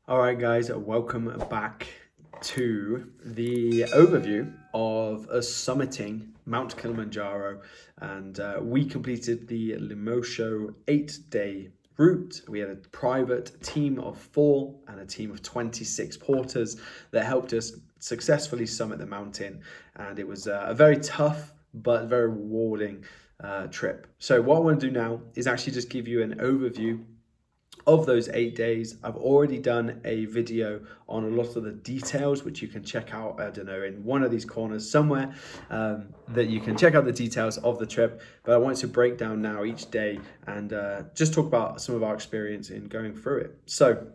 All right, guys, welcome back to the overview of us summiting Mount Kilimanjaro. And we completed the Lemosho 8-day route. We had a private team of 4 and a team of 26 porters that helped us successfully summit the mountain. And it was a very tough but very rewarding trip. So what I want to do now is actually just give you an overview of those 8 days. I've already done a video on a lot of the details, which you can check out, I don't know, in one of these corners somewhere, that you can check out the details of the trip. But I wanted to break down now each day and just talk about some of our experience in going through it. So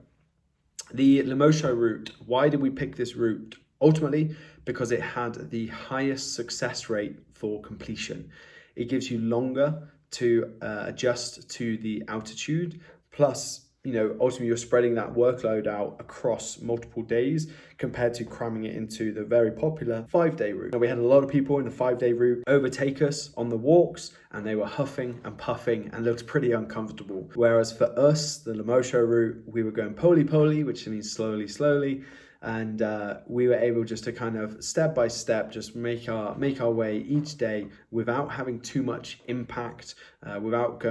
the Lemosho route, why did we pick this route? Ultimately, because it had the highest success rate for completion. It gives you longer to adjust to the altitude. Plus, ultimately you're spreading that workload out across multiple days compared to cramming it into the very popular 5-day route. Now, we had a lot of people in the 5-day route overtake us on the walks, and they were huffing and puffing and looked pretty uncomfortable. Whereas for us, the Lemosho route, we were going poly, which means slowly. And we were able just to kind of step by step just make our way each day without having too much impact, without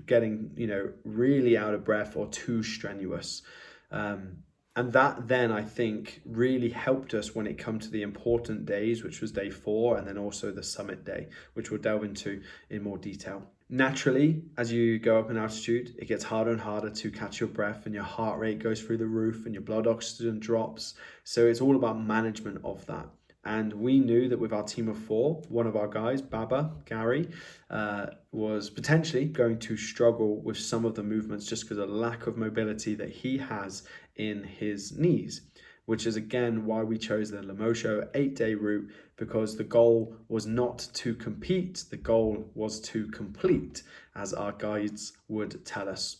getting really out of breath or too strenuous. And that then, I think, really helped us when it come to the important days, which was day 4, and then also the summit day, which we'll delve into in more detail. Naturally, as you go up in altitude, it gets harder and harder to catch your breath, and your heart rate goes through the roof and your blood oxygen drops. So it's all about management of that. And we knew that with our team of 4, one of our guys, Gary, was potentially going to struggle with some of the movements just because of the lack of mobility that he has in his knees, which is again why we chose the Lemosho 8-day route, because the goal was not to compete, the goal was to complete, as our guides would tell us.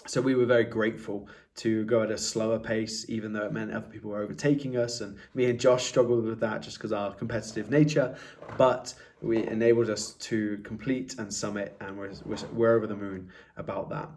So we were very grateful to go at a slower pace, even though it meant other people were overtaking us. And me and Josh struggled with that just because of our competitive nature, but we enabled us to complete and summit, and we're over the moon about that.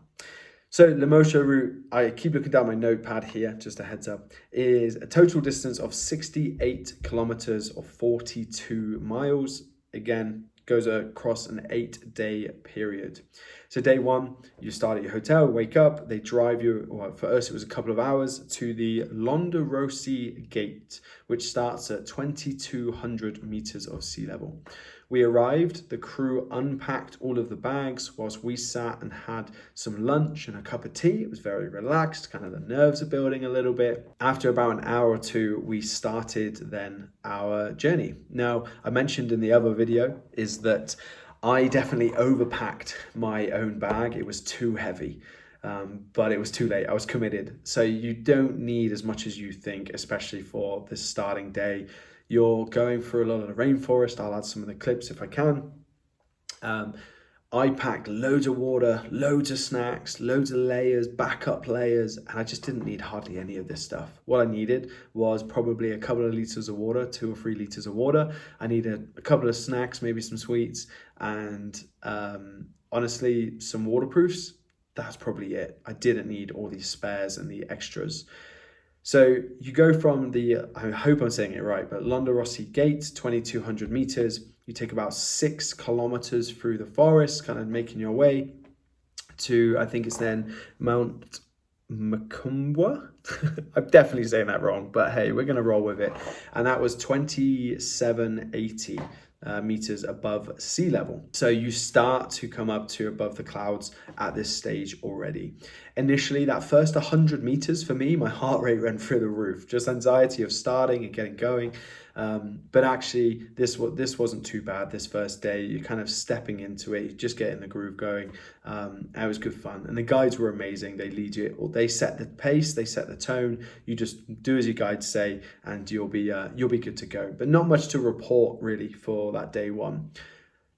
So Lemosho route, I keep looking down my notepad here, just a heads up, is a total distance of 68 kilometers or 42 miles. Again, goes across an 8-day period. So day 1, you start at your hotel, wake up, they drive you, well, for us it was a couple of hours, to the Londerossi Gate, which starts at 2,200 meters of sea level. We arrived, the crew unpacked all of the bags whilst we sat and had some lunch and a cup of tea. It was very relaxed, kind of the nerves are building a little bit. After about an hour or 2, we started then our journey. Now, I mentioned in the other video is that I definitely overpacked my own bag. It was too heavy. But it was too late. I was committed. So you don't need as much as you think, especially for this starting day. You're going through a lot of the rainforest. I'll add some of the clips if I can. I packed loads of water, loads of snacks, loads of layers, backup layers, and I just didn't need hardly any of this stuff. What I needed was probably a couple of liters of water, 2 or 3 liters of water. I needed a couple of snacks, maybe some sweets, and honestly, some waterproofs. That's probably it. I didn't need all these spares and the extras. So you go from the, I hope I'm saying it right, but Londerossi Gate, 2,200 meters. You take about 6 kilometers through the forest, kind of making your way to, I think it's then Mount Kilimanjaro. I'm definitely saying that wrong, but hey, we're going to roll with it. And that was 2,780 meters above sea level. So you start to come up to above the clouds at this stage already. Initially, that first 100 meters for me, my heart rate went through the roof, just anxiety of starting and getting going. But actually, this wasn't too bad. This first day, you're kind of stepping into it, you just getting the groove going. It was good fun, and the guides were amazing. They lead you, they set the pace, they set the tone. You just do as your guides say, and you'll be good to go. But not much to report really for that day 1.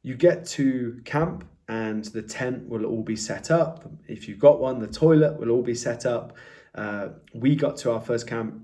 You get to camp, and the tent will all be set up. If you've got one, the toilet will all be set up. We got to our first camp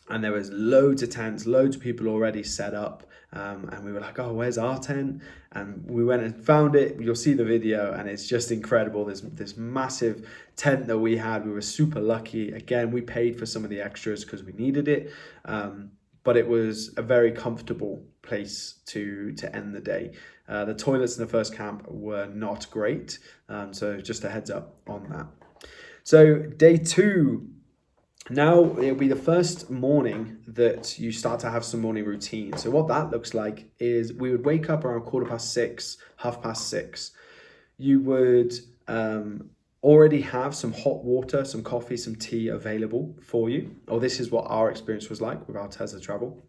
and there was loads of tents, loads of people already set up. And we were like, oh, where's our tent? And we went and found it. You'll see the video, and it's just incredible. There's this massive tent that we had. We were super lucky. Again, we paid for some of the extras because we needed it. But it was a very comfortable place to end the day. The toilets in the first camp were not great. So just a heads up on that. So day 2, now it'll be the first morning that you start to have some morning routine. So what that looks like is we would wake up around 6:15, 6:30. You would already have some hot water, some coffee, some tea available for you. Or this is what our experience was like with our Tesla travel.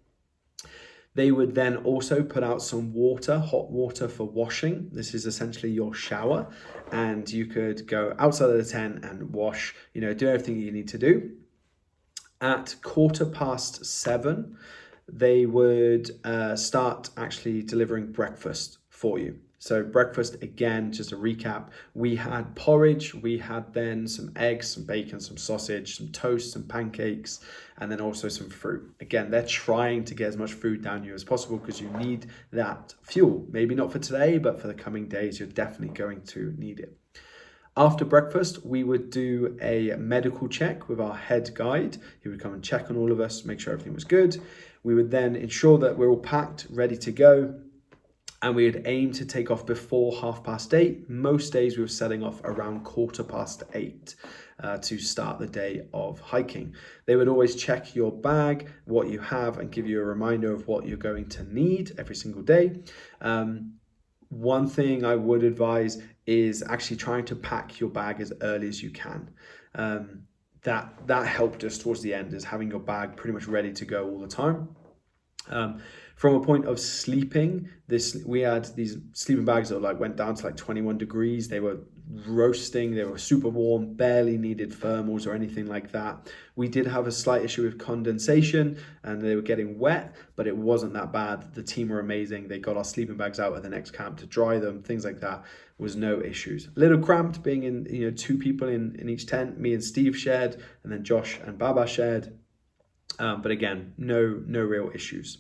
They would then also put out some water, hot water for washing. This is essentially your shower, and you could go outside of the tent and wash, do everything you need to do. At 7:15, they would start actually delivering breakfast for you. So breakfast, again, just a recap, we had porridge, we had then some eggs, some bacon, some sausage, some toast, some pancakes, and then also some fruit. Again, they're trying to get as much food down you as possible because you need that fuel. Maybe not for today, but for the coming days, you're definitely going to need it. After breakfast, we would do a medical check with our head guide. He would come and check on all of us, make sure everything was good. We would then ensure that we're all packed, ready to go. And we would aim to take off before 8:30. Most days we were setting off around 8:15 to start the day of hiking. They would always check your bag, what you have, and give you a reminder of what you're going to need every single day. One thing I would advise is actually trying to pack your bag as early as you can. That helped us towards the end, is having your bag pretty much ready to go all the time. From a point of sleeping, we had these sleeping bags that went down to 21 degrees. They were roasting, they were super warm, barely needed thermals or anything like that. We did have a slight issue with condensation and they were getting wet, but it wasn't that bad. The team were amazing. They got our sleeping bags out at the next camp to dry them, things like that. Was no issues. A little cramped being in 2 people in each tent. Me and Steve shared, and then Josh and Baba shared. But again, no real issues.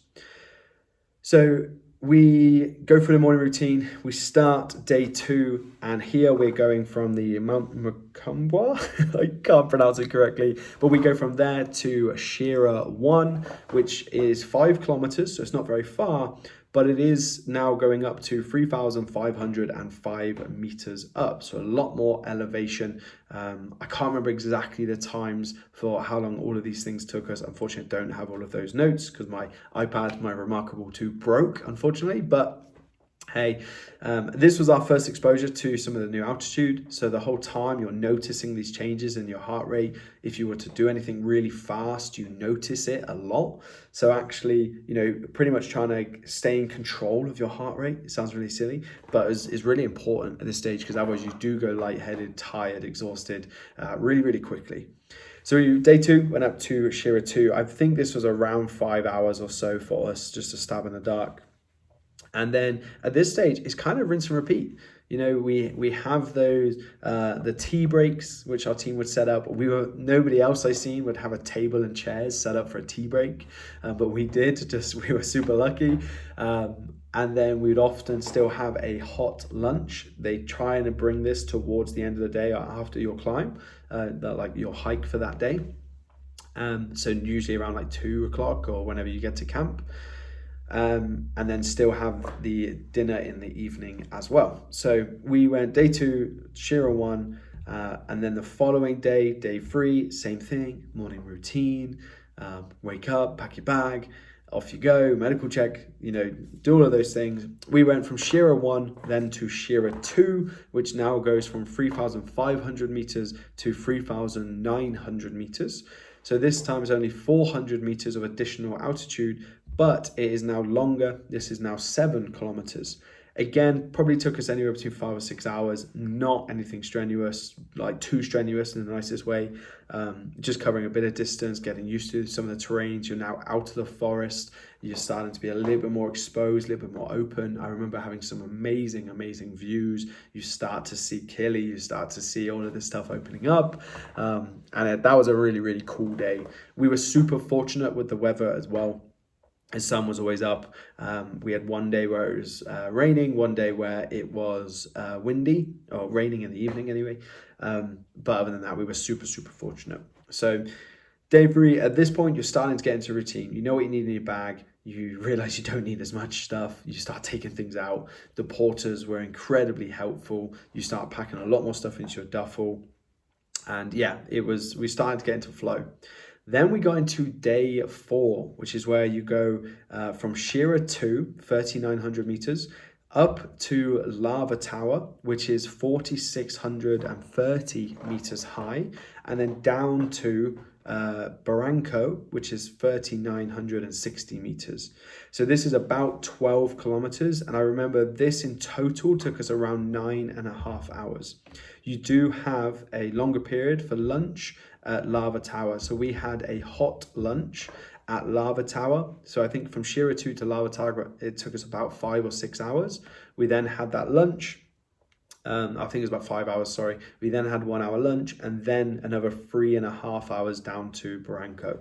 So we go through the morning routine. We start day 2, and here we're going from the Mount Kilimanjaro. I can't pronounce it correctly, but we go from there to Shira 1, which is 5 kilometers, so it's not very far, but it is now going up to 3,505 meters up, so a lot more elevation. I can't remember exactly the times for how long all of these things took us. Unfortunately, I don't have all of those notes because my iPad, my Remarkable 2, broke, unfortunately, but hey, this was our first exposure to some of the new altitude. So the whole time you're noticing these changes in your heart rate. If you were to do anything really fast, you notice it a lot. So actually, pretty much trying to stay in control of your heart rate. It sounds really silly, but is really important at this stage because otherwise you do go lightheaded, tired, exhausted, really, really quickly. So day 2 went up to Shira 2. I think this was around 5 hours or so for us, just a stab in the dark. And then at this stage, it's kind of rinse and repeat. We have those, the tea breaks, which our team would set up. Nobody else I seen would have a table and chairs set up for a tea break. But we did, we were super lucky. And then we'd often still have a hot lunch. They try and bring this towards the end of the day after your climb, your hike for that day. So usually around 2 o'clock or whenever you get to camp. And then still have the dinner in the evening as well. So we went day 2, Shira 1, and then the following day, day 3, same thing, morning routine, wake up, pack your bag, off you go, medical check, do all of those things. We went from Shira 1 then to Shira 2, which now goes from 3,500 meters to 3,900 meters. So this time is only 400 meters of additional altitude, but it is now longer. This is now 7 kilometers. Again, probably took us anywhere between 5 or 6 hours, not anything strenuous, like too strenuous in the nicest way, just covering a bit of distance, getting used to some of the terrains. You're now out of the forest, you're starting to be a little bit more exposed, a little bit more open. I remember having some amazing, amazing views. You start to see Kili, you start to see all of this stuff opening up, that was a really, really cool day. We were super fortunate with the weather as well. The sun was always up. We had one day where it was raining, one day where it was windy, or raining in the evening anyway. But other than that, we were super, super fortunate. So day 3, at this point, you're starting to get into routine. You know what you need in your bag. You realize you don't need as much stuff. You start taking things out. The porters were incredibly helpful. You start packing a lot more stuff into your duffel. And yeah, we started to get into flow. Then we got into day 4, which is where you go from Shira 2, 3,900 meters, up to Lava Tower, which is 4,630 meters high, and then down to Barranco, which is 3,960 meters. So this is about 12 kilometers. And I remember this in total took us around 9.5 hours. You do have a longer period for lunch at Lava Tower. So we had a hot lunch at Lava Tower. So I think from Shira 2 to Lava Tower, it took us about 5 or 6 hours. We then had that lunch. I think it was about 5 hours, sorry. We then had 1 hour lunch and then another 3.5 hours down to Barranco.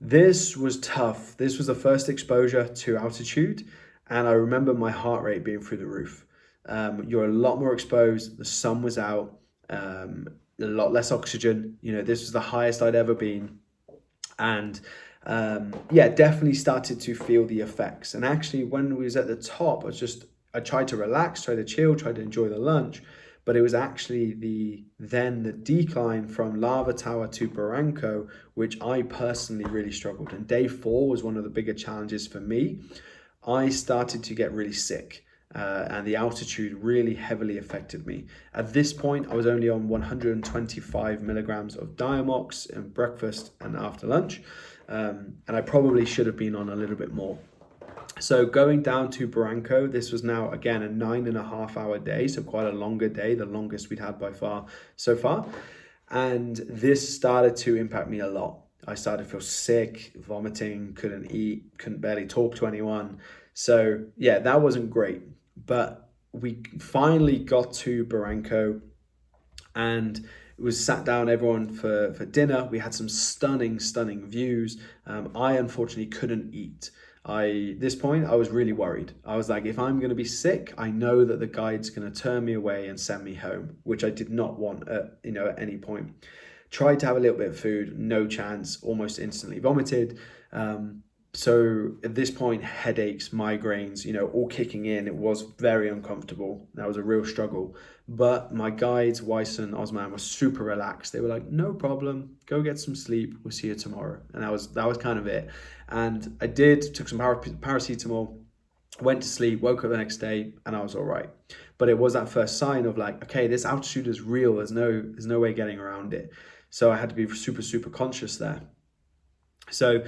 This was tough. This was the first exposure to altitude. And I remember my heart rate being through the roof. You're a lot more exposed. The sun was out, a lot less oxygen. You know, this was the highest I'd ever been. And yeah, definitely started to feel the effects. And actually, when we was at the top, I tried to relax, tried to chill, tried to enjoy the lunch, but it was actually the decline from Lava Tower to Barranco, which I personally really struggled. And day 4 was one of the bigger challenges for me. I started to get really sick. And the altitude really heavily affected me. At this point, I was only on 125 milligrams of Diamox in breakfast and after lunch. And I probably should have been on a little bit more. So going down to Barranco, this was now, again, a 9.5 hour day. So quite a longer day, the longest we'd had by far so far. And this started to impact me a lot. I started to feel sick, vomiting, couldn't eat, couldn't barely talk to anyone. So yeah, that wasn't great. But we finally got to Barranco and it was sat down, everyone for dinner. We had some stunning views. I unfortunately couldn't eat. This point, I was really worried. I was like, if I'm going to be sick, I know that the guide's going to turn me away and send me home, which I did not want at any point. Tried to have a little bit of food, no chance, almost instantly vomited. So at this point, headaches, migraines, all kicking in. It was very uncomfortable. That was a real struggle. But my guides, Weiss and Osman, were super relaxed. They were like, no problem, go get some sleep. We'll see you tomorrow. And that was kind of it. And I took some paracetamol, went to sleep, woke up the next day, and I was all right. But it was that first sign of like, okay, this altitude is real. There's no way getting around it. So I had to be super conscious there. So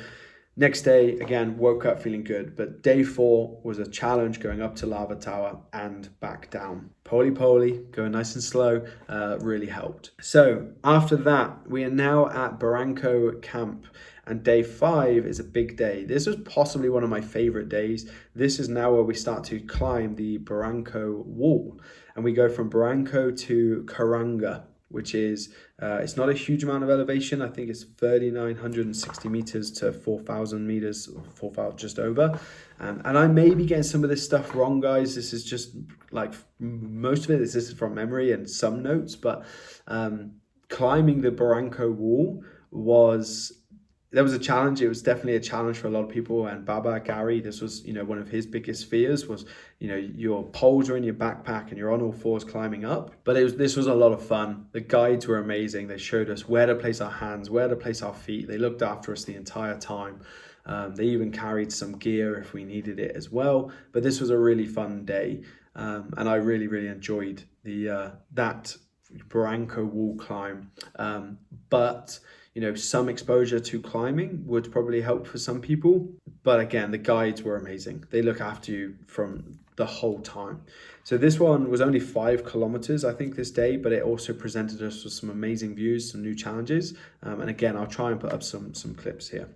next day, again, woke up feeling good, but day 4 was a challenge going up to Lava Tower and back down. Poly, going nice and slow, really helped. So after that, we are now at Barranco Camp, and day 5 is a big day. This was possibly one of my favorite days. This is now where we start to climb the Barranco wall, and we go from Barranco to Caranga, which is, it's not a huge amount of elevation. I think it's 3,960 meters to 4,000 meters, 4,000 just over. And I may be getting some of this stuff wrong, guys. This is just like, most of it, this is from memory and some notes, but climbing the Barranco wall there was a challenge. It was definitely a challenge for a lot of people. And Baba Gary, this was, one of his biggest fears was, your poles are in your backpack and you're on all fours climbing up. But this was a lot of fun. The guides were amazing. They showed us where to place our hands, where to place our feet. They looked after us the entire time. They even carried some gear if we needed it as well. But this was a really fun day. And I really enjoyed that Barranco wall climb. But you know, some exposure to climbing would probably help for some people. But again, the guides were amazing. They look after you from the whole time. So this one was only 5 kilometers, I think, this day, but it also presented us with some amazing views, some new challenges. And again, I'll try and put up some clips here.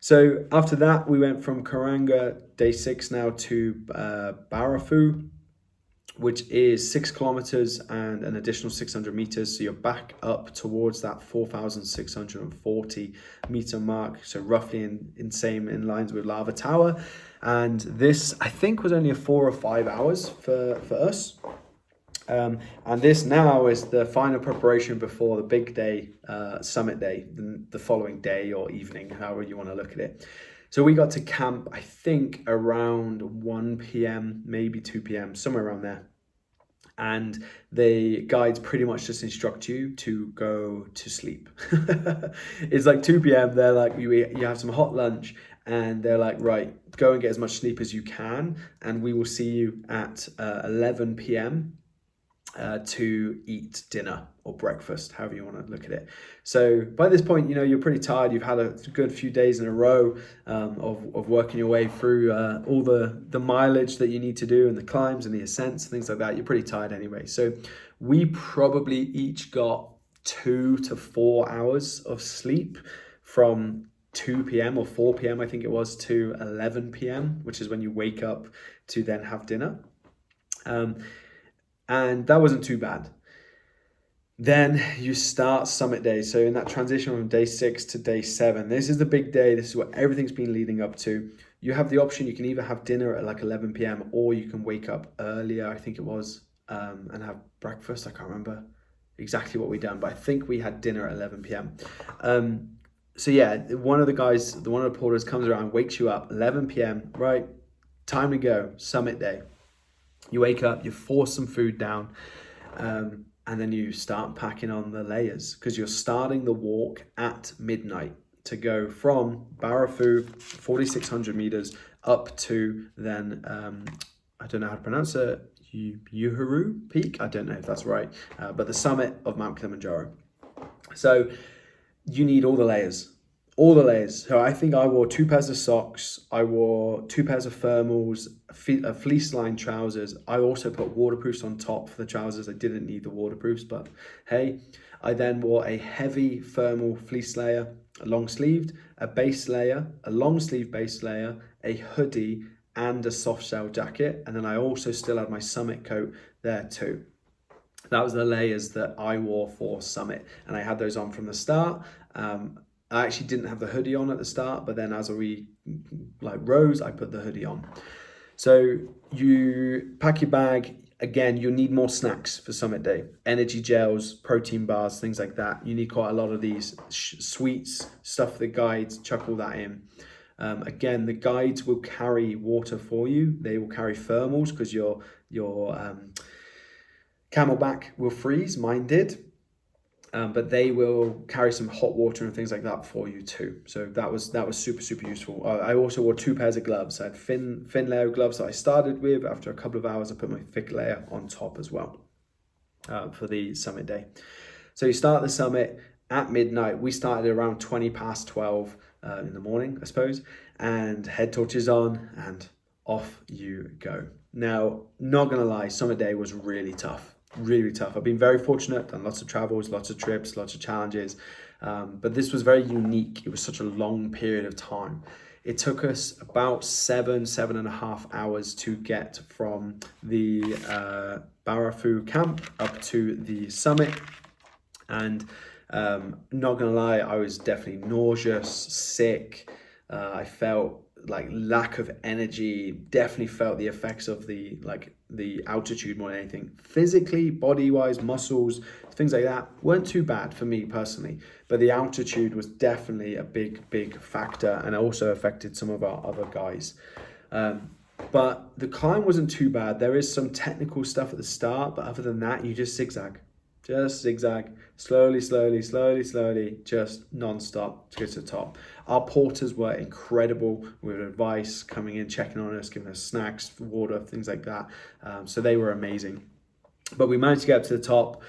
So after that, we went from Karanga, day 6 now, to Barafu, which is 6 kilometers and an additional 600 meters. So you're back up towards that 4,640 meter mark. So roughly in lines with Lava Tower. And this, I think, was only a 4 or 5 hours for us. And this now is the final preparation before the big day, summit day, the following day or evening, however you want to look at it. So we got to camp, I think, around 1 p.m., maybe 2 p.m., somewhere around there. And the guides pretty much just instruct you to go to sleep. It's like 2 p.m. They're like, you have some hot lunch, and they're like, right, go and get as much sleep as you can, and we will see you at 11 p.m. To eat dinner or breakfast, however you want to look at it. So by this point, you know, you're pretty tired. You've had a good few days in a row of working your way through all the mileage that you need to do and the climbs and the ascents, things like that. You're pretty tired anyway. So we probably each got 2 to 4 hours of sleep from 2 p.m. or 4 p.m. I think it was, to 11 p.m., which is when you wake up to then have dinner. And that wasn't too bad. Then you start summit day. So in that transition from day 6 to day 7, this is the big day. This is what everything's been leading up to. You have the option, you can either have dinner at like 11 p.m. or you can wake up earlier, I think it was, and have breakfast. I can't remember exactly what we done, but I think we had dinner at 11 p.m. So yeah, one of the porters comes around, wakes you up, 11 p.m., right? Time to go, summit day. You wake up, you force some food down, and then you start packing on the layers, because you're starting the walk at midnight to go from Barafu, 4,600 meters, up to then, I don't know how to pronounce it, Uhuru Peak? I don't know if that's right, but the summit of Mount Kilimanjaro. So you need all the layers. All the layers. So I think I wore 2 pairs of socks. I wore 2 pairs of thermals, fleece-lined trousers. I also put waterproofs on top for the trousers. I didn't need the waterproofs, but hey. I then wore a heavy thermal fleece layer, a long-sleeved, a base layer, a long-sleeve base layer, a hoodie, and a soft shell jacket. And then I also still had my summit coat there too. That was the layers that I wore for summit, and I had those on from the start. I actually didn't have the hoodie on at the start, but then as we rose, I put the hoodie on. So you pack your bag. Again, you'll need more snacks for summit day. Energy gels, protein bars, things like that. You need quite a lot of these sweets, stuff the guides, chuck all that in. Again, the guides will carry water for you. They will carry thermals because your camelback will freeze. Mine did. But they will carry some hot water and things like that for you too. So that was super, super useful. I also wore 2 pairs of gloves. I had thin layer gloves that I started with. After a couple of hours, I put my thick layer on top as well for the summit day. So you start the summit at midnight. We started around 20 past 12 in the morning, I suppose, and head torches on and off you go. Now, not gonna lie, summit day was really tough. Really tough. I've been very fortunate, done lots of travels, lots of trips, lots of challenges, but this was very unique. It was such a long period of time. It took us about 7.5 hours to get from the Barafu camp up to the summit, and not gonna lie, I was definitely nauseous, sick. I felt like lack of energy, definitely felt the effects of the altitude more than anything. Physically, body wise, muscles, things like that weren't too bad for me personally, but the altitude was definitely a big factor, and also affected some of our other guys. But the climb wasn't too bad. There is some technical stuff at the start, but other than that, you just zigzag, slowly, just non-stop to go to the top. Our porters were incredible with advice, coming in, checking on us, giving us snacks, water, things like that. So they were amazing. But we managed to get up to the top.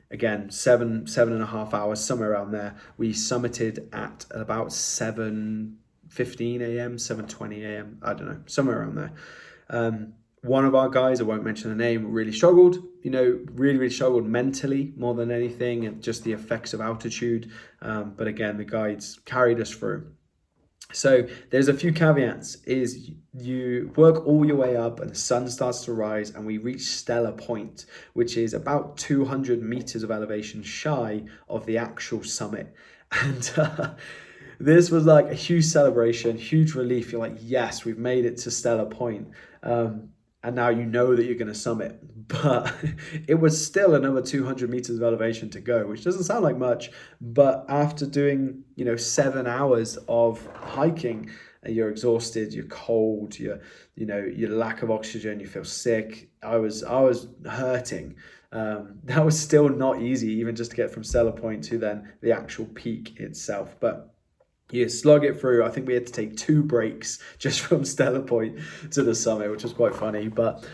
Again, 7.5 hours, somewhere around there. We summited at about 7:15 a.m., 7:20 a.m. I don't know, somewhere around there. One of our guys, I won't mention the name, really struggled, really struggled mentally more than anything, and just the effects of altitude. But again, the guides carried us through. So there's a few caveats. Is you work all your way up and the sun starts to rise, and we reach Stellar Point, which is about 200 meters of elevation shy of the actual summit. And this was like a huge celebration, huge relief. You're like, yes, we've made it to Stellar Point. And now you know that you're going to summit. But it was still another 200 meters of elevation to go, which doesn't sound like much. But after doing, 7 hours of hiking, you're exhausted, you're cold, your lack of oxygen, you feel sick. I was hurting. That was still not easy, even just to get from Stellar Point to then the actual peak itself. But you slog it through. I think we had to take 2 breaks just from Stellar Point to the summit, which was quite funny. But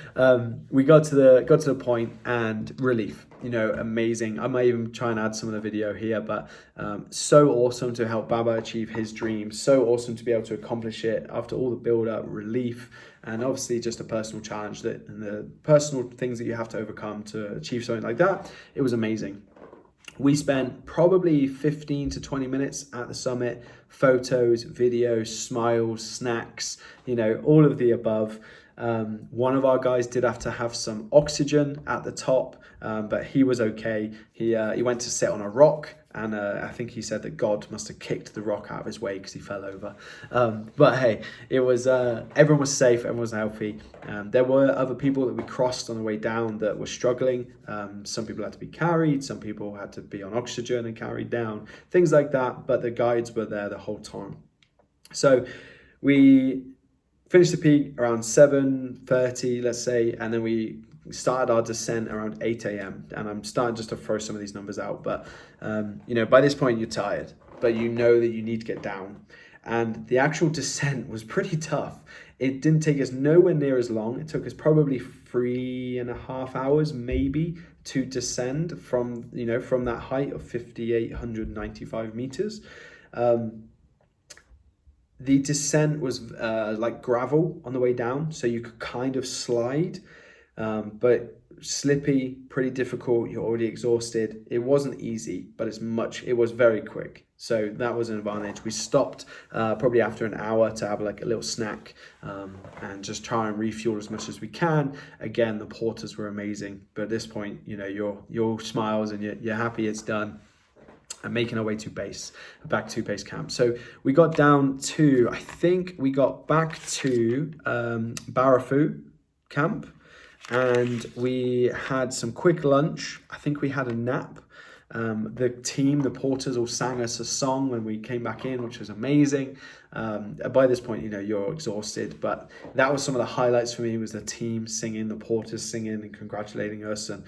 we got to the point, and relief, amazing. I might even try and add some of the video here, but so awesome to help Baba achieve his dream. So awesome to be able to accomplish it after all the build up, relief, and obviously just a personal challenge and the personal things that you have to overcome to achieve something like that. It was amazing. We spent probably 15 to 20 minutes at the summit, photos, videos, smiles, snacks, all of the above. One of our guys did have to have some oxygen at the top, but he was okay. He went to sit on a rock, and I think he said that God must have kicked the rock out of his way because he fell over. But hey, it was everyone was safe, everyone was healthy. There were other people that we crossed on the way down that were struggling. Some people had to be carried, some people had to be on oxygen and carried down, things like that. But the guides were there the whole time. So we finished the peak around 7:30, let's say, and then we started our descent around 8 a.m. And I'm starting just to throw some of these numbers out, but by this point you're tired, but you know that you need to get down. And the actual descent was pretty tough. It didn't take us nowhere near as long. It took us probably 3.5 hours maybe to descend from that height of 5,895 meters. The descent was like gravel on the way down, so you could kind of slide, but slippy, pretty difficult. You're already exhausted. It wasn't easy, but it was very quick. So that was an advantage. We stopped probably after an hour to have like a little snack and just try and refuel as much as we can. Again, the porters were amazing, but at this point, your smiles and you're happy it's done. And making our way back to base camp. So we got down to, I think we got back to Barafu camp, and we had some quick lunch. I think we had a nap. The porters all sang us a song when we came back in, which was amazing. By this point, you're exhausted, but that was some of the highlights for me, was the team singing, the porters singing and congratulating us, and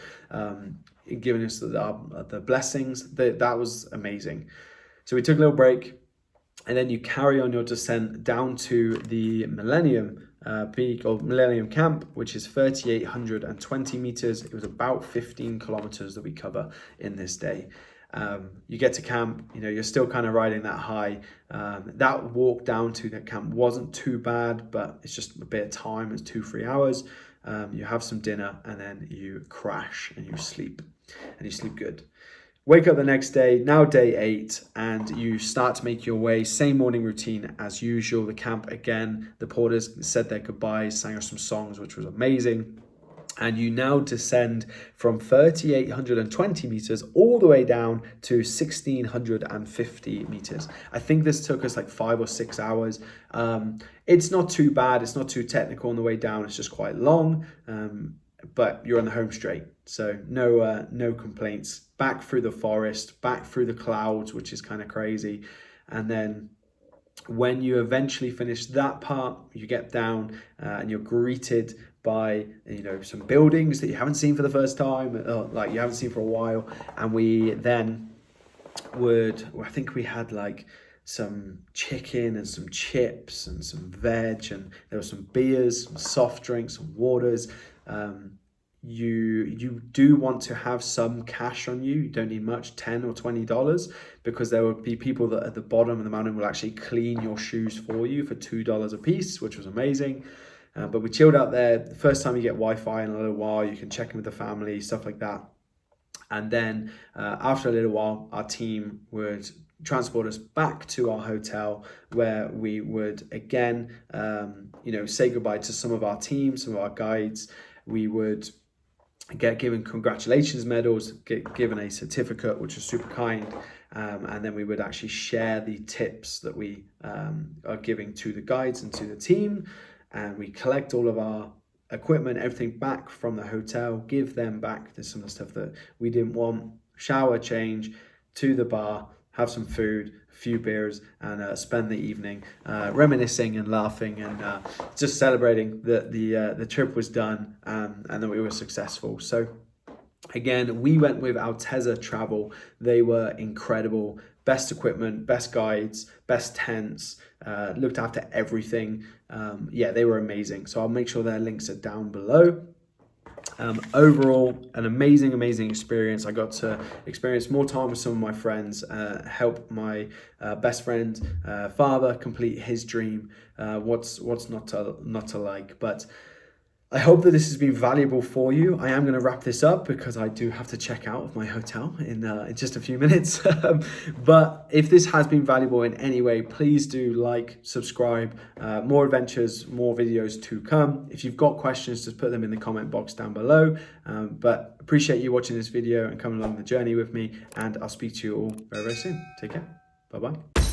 giving us the blessings. That was amazing. So we took a little break, and then you carry on your descent down to the Millennium Peak, or Millennium Camp, which is 3,820 meters. It was about 15 kilometers that we cover in this day. You get to camp, you're still kind of riding that high. That walk down to the camp wasn't too bad, but it's just a bit of time. It's 2-3 hours. You have some dinner, and then you crash and you sleep, and you sleep good. Wake up the next day, now day 8, and you start to make your way. Same morning routine as usual. The camp again, the porters said their goodbyes, sang us some songs, which was amazing. And you now descend from 3,820 meters all the way down to 1,650 meters. I think this took us like 5 or 6 hours. It's not too bad. It's not too technical on the way down. It's just quite long, but you're on the home straight. So no complaints. Back through the forest, back through the clouds, which is kind of crazy. And then when you eventually finish that part, you get down and you're greeted by some buildings that you haven't seen for the first time, like you haven't seen for a while. And we then I think we had like some chicken and some chips and some veg, and there were some beers, some soft drinks, some waters. you do want to have some cash on you. You don't need much, $10 or $20, because there will be people that at the bottom of the mountain will actually clean your shoes for you for $2 a piece, which was amazing. But we chilled out there. The first time you get Wi-Fi in a little while, you can check in with the family, stuff like that. And then after a little while, our team would transport us back to our hotel, where we would again, say goodbye to some of our team, some of our guides. We would get given congratulations medals, get given a certificate, which was super kind. And then we would actually share the tips that we are giving to the guides and to the team. And we collect all of our equipment, everything back from the hotel, give them back some of the stuff that we didn't want, shower, change, to the bar, have some food, a few beers, and spend the evening reminiscing and laughing and just celebrating that the trip was done and that we were successful. So again, we went with Alteza Travel. They were incredible. Best equipment, best guides, best tents, looked after everything. They were amazing. So I'll make sure their links are down below. Overall, an amazing experience. I got to experience more time with some of my friends, help my best friend father complete his dream. What's not to like? But I hope that this has been valuable for you. I am going to wrap this up because I do have to check out of my hotel in just a few minutes. But if this has been valuable in any way, please do like, subscribe. More adventures, more videos to come. If you've got questions, just put them in the comment box down below. But appreciate you watching this video and coming along the journey with me. And I'll speak to you all very soon. Take care. Bye-bye.